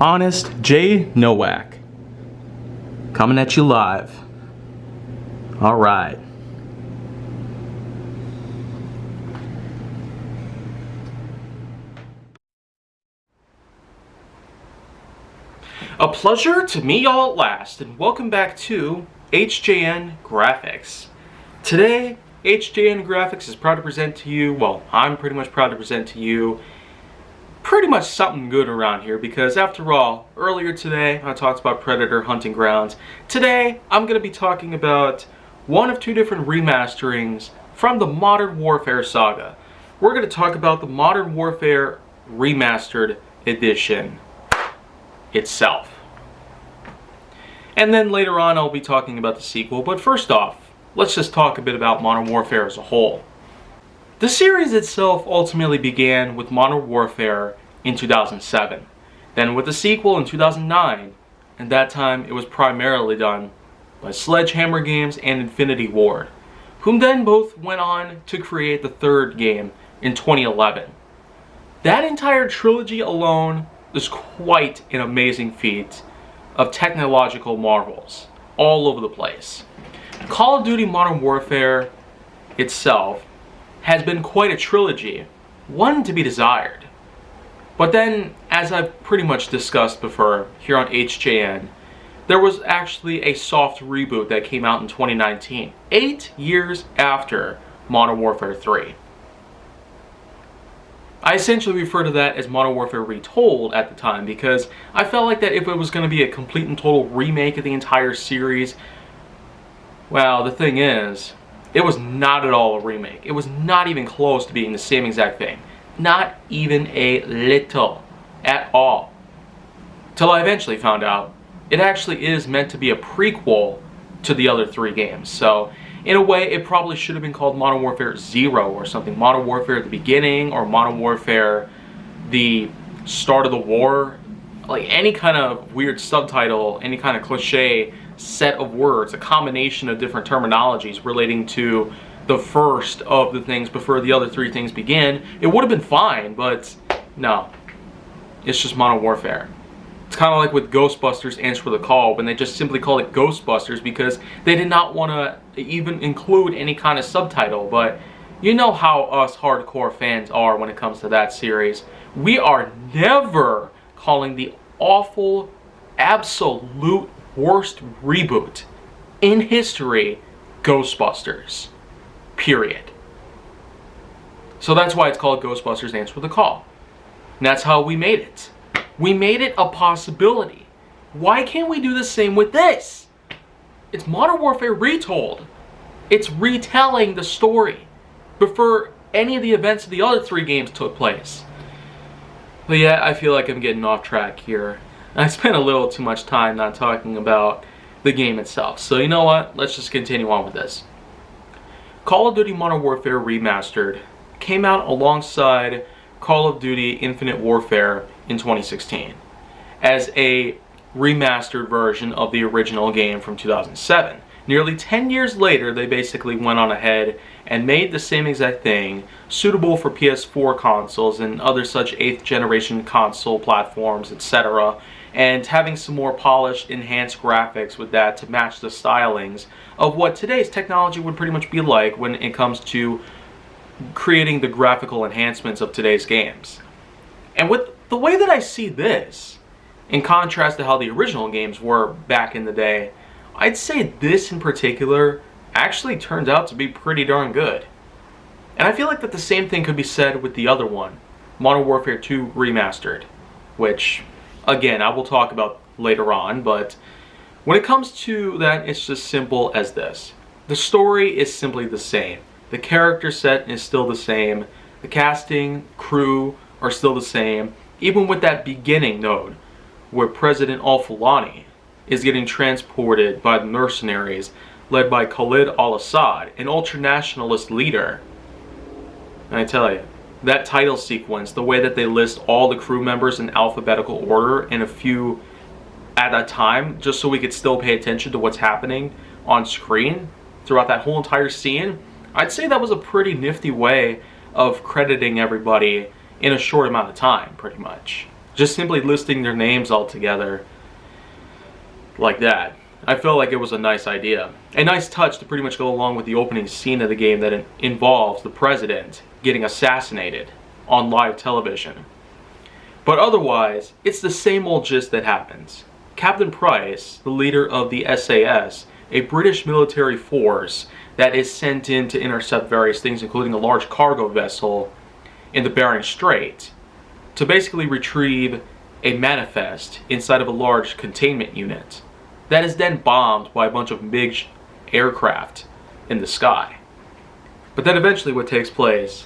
Honest J. Nowak. Coming at you live. Alright. A pleasure to meet y'all at last, and welcome back to HJN Graphix. Today, HJN Graphix is proud to present to you, well, I'm pretty much proud to present to you pretty much something good around here, because after all, earlier today I talked about Predator Hunting Grounds. Today, I'm going to be talking about one of two different remasterings from the Modern Warfare saga. We're going to talk about the Modern Warfare Remastered Edition itself. And then later on I'll be talking about the sequel, but first off, let's just talk a bit about Modern Warfare as a whole. The series itself ultimately began with Modern Warfare in 2007, then with the sequel in 2009, and that time it was primarily done by Sledgehammer Games and Infinity Ward, whom then both went on to create the third game in 2011. That entire trilogy alone is quite an amazing feat of technological marvels all over the place. Call of Duty Modern Warfare itself has been quite a trilogy, one to be desired. But then, as I've pretty much discussed before here on HJN, there was actually a soft reboot that came out in 2019, 8 years after Modern Warfare 3. I essentially refer to that as Modern Warfare Retold at the time, because I felt like that if it was going to be a complete and total remake of the entire series, well, the thing is, it was not at all a remake. It was not even close to being the same exact thing. Not even a little at all. Till I eventually found out it actually is meant to be a prequel to the other three games. So, in a way, it probably should have been called Modern Warfare 0 or something. Modern Warfare at the beginning, or Modern Warfare the start of the war. Like any kind of weird subtitle, any kind of cliche set of words, a combination of different terminologies relating to the first of the things before the other three things begin. It would have been fine, but no. It's just Modern Warfare. It's kind of like with Ghostbusters Answer the Call, when they just simply call it Ghostbusters because they did not want to even include any kind of subtitle. But you know how us hardcore fans are when it comes to that series. We are never calling the awful, absolute worst reboot in history Ghostbusters. Period. So that's why it's called Ghostbusters Answer the Call. And that's how we made it. We made it a possibility. Why can't we do the same with this? It's Modern Warfare Retold. It's retelling the story before any of the events of the other three games took place. But yeah, I feel like I'm getting off track here. I spent a little too much time not talking about the game itself. So you know what? Let's just continue on with this. Call of Duty Modern Warfare Remastered came out alongside Call of Duty Infinite Warfare in 2016 as a remastered version of the original game from 2007. Nearly 10 years later, they basically went on ahead and made the same exact thing, suitable for PS4 consoles and other such 8th generation console platforms, etc., and having some more polished, enhanced graphics with that to match the stylings of what today's technology would pretty much be like when it comes to creating the graphical enhancements of today's games. And with the way that I see this, in contrast to how the original games were back in the day, I'd say this in particular actually turned out to be pretty darn good. And I feel like that the same thing could be said with the other one, Modern Warfare 2 Remastered, which, again, I will talk about later on, but when it comes to that, it's just simple as this. The story is simply the same. The character set is still the same. The casting, crew are still the same. Even with that beginning node, where President Al-Fulani is getting transported by the mercenaries led by Khalid al-Assad, an ultra-nationalist leader. And I tell you, that title sequence, the way that they list all the crew members in alphabetical order and a few at a time, just so we could still pay attention to what's happening on screen throughout that whole entire scene, I'd say that was a pretty nifty way of crediting everybody in a short amount of time, pretty much. Just simply listing their names all together like that. I felt like it was a nice idea. A nice touch to pretty much go along with the opening scene of the game that involves the president getting assassinated on live television. But otherwise, it's the same old gist that happens. Captain Price, the leader of the SAS, a British military force that is sent in to intercept various things, including a large cargo vessel in the Bering Strait, to basically retrieve a manifest inside of a large containment unit that is then bombed by a bunch of MiG aircraft in the sky. But then eventually what takes place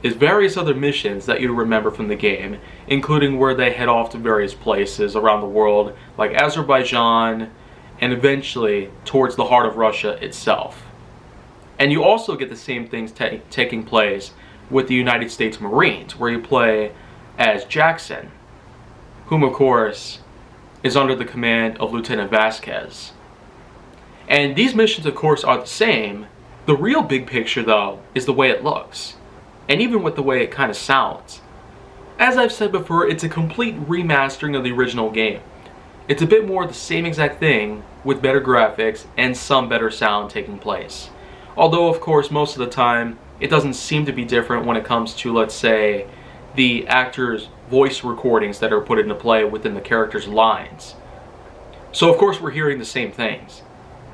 is various other missions that you remember from the game, including where they head off to various places around the world, like Azerbaijan, and eventually towards the heart of Russia itself. And you also get the same things taking place with the United States Marines, where you play as Jackson, whom of course is under the command of Lieutenant Vasquez. And these missions of course are the same. The real big picture though is the way it looks, and even with the way it kind of sounds. As I've said before, it's a complete remastering of the original game. It's a bit more of the same exact thing with better graphics and some better sound taking place. Although of course most of the time it doesn't seem to be different when it comes to, let's say, the actors' voice recordings that are put into play within the characters' lines. So of course we're hearing the same things.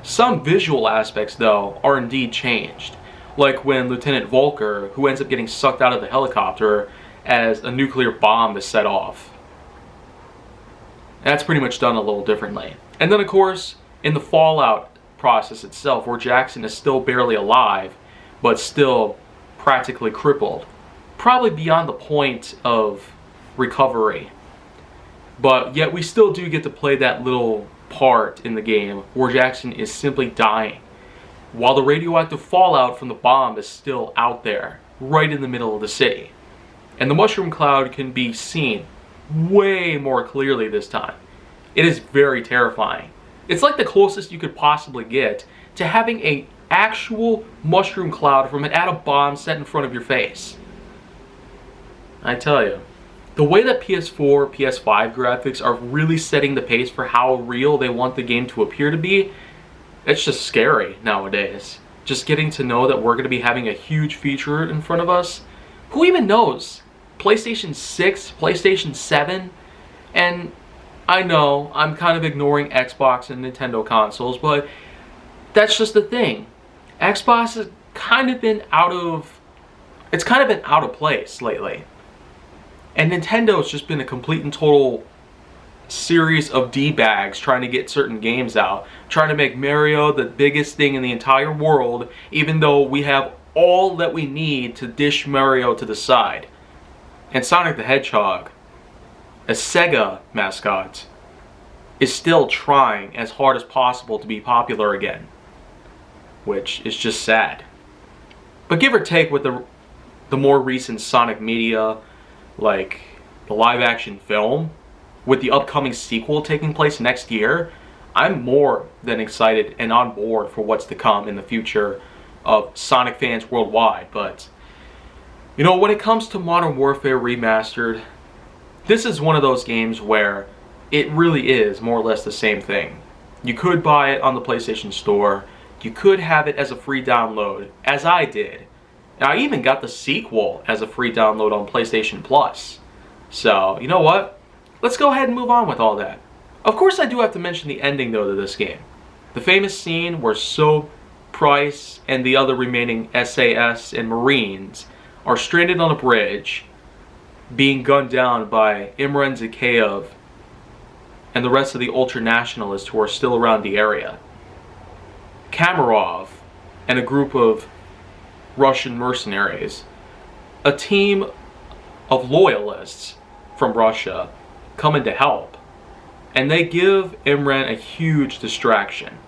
Some visual aspects though are indeed changed, like when Lieutenant Volker, who ends up getting sucked out of the helicopter as a nuclear bomb is set off. That's pretty much done a little differently. And then of course in the Fallout process itself, where Jackson is still barely alive but still practically crippled, probably beyond the point of recovery, but yet we still do get to play that little part in the game where Jackson is simply dying while the radioactive fallout from the bomb is still out there right in the middle of the city. And the mushroom cloud can be seen way more clearly this time. It is very terrifying. It's like the closest you could possibly get to having an actual mushroom cloud from an atom bomb set in front of your face. I tell you, the way that PS4, PS5 graphics are really setting the pace for how real they want the game to appear to be, it's just scary nowadays. Just getting to know that we're going to be having a huge feature in front of us. Who even knows? PlayStation 6, PlayStation 7, and I know I'm kind of ignoring Xbox and Nintendo consoles, but that's just the thing. Xbox has kind of been out of place lately. And Nintendo's just been a complete and total series of D-bags trying to get certain games out, trying to make Mario the biggest thing in the entire world, even though we have all that we need to dish Mario to the side. And Sonic the Hedgehog, a Sega mascot, is still trying as hard as possible to be popular again, which is just sad. But give or take with the more recent Sonic media, like the live action film, with the upcoming sequel taking place next year, I'm more than excited and on board for what's to come in the future of Sonic fans worldwide. But you know, when it comes to Modern Warfare Remastered, this is one of those games where it really is more or less the same thing. You could buy it on the PlayStation Store, you could have it as a free download, as I did. And I even got the sequel as a free download on PlayStation Plus. So, you know what? Let's go ahead and move on with all that. Of course I do have to mention the ending though to this game. The famous scene where Soap, Price, and the other remaining SAS and Marines are stranded on a bridge, being gunned down by Imran Zakhaev and the rest of the ultra-nationalists who are still around the area. Kamarov and a group of Russian mercenaries, a team of loyalists from Russia, come in to help, and they give Imran a huge distraction,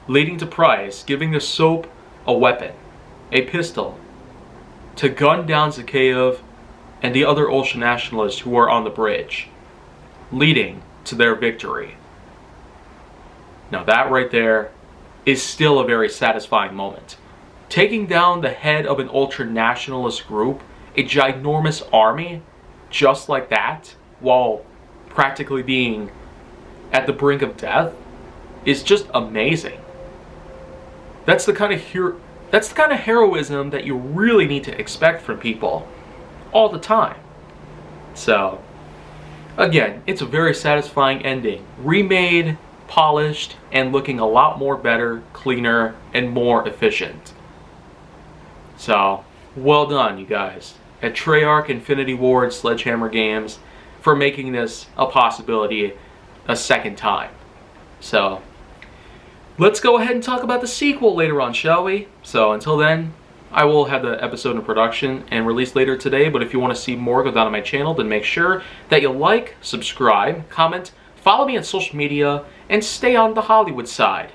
leading to Price giving the Soap a weapon, a pistol, to gun down Zakhaev and the other ultra-nationalists who are on the bridge, leading to their victory. Now that right there is still a very satisfying moment. Taking down the head of an ultra-nationalist group, a ginormous army, just like that, while practically being at the brink of death is just amazing. That's the kind of heroism that you really need to expect from people all the time. So, again, it's a very satisfying ending. Remade, polished, and looking a lot more better, cleaner, and more efficient. So, well done, you guys, at Treyarch, Infinity Ward, Sledgehammer Games, for making this a possibility a second time. So, let's go ahead and talk about the sequel later on, shall we? So, until then, I will have the episode in production and released later today, but if you want to see more, go down to my channel, then make sure that you like, subscribe, comment, follow me on social media, and stay on the Hollywood side.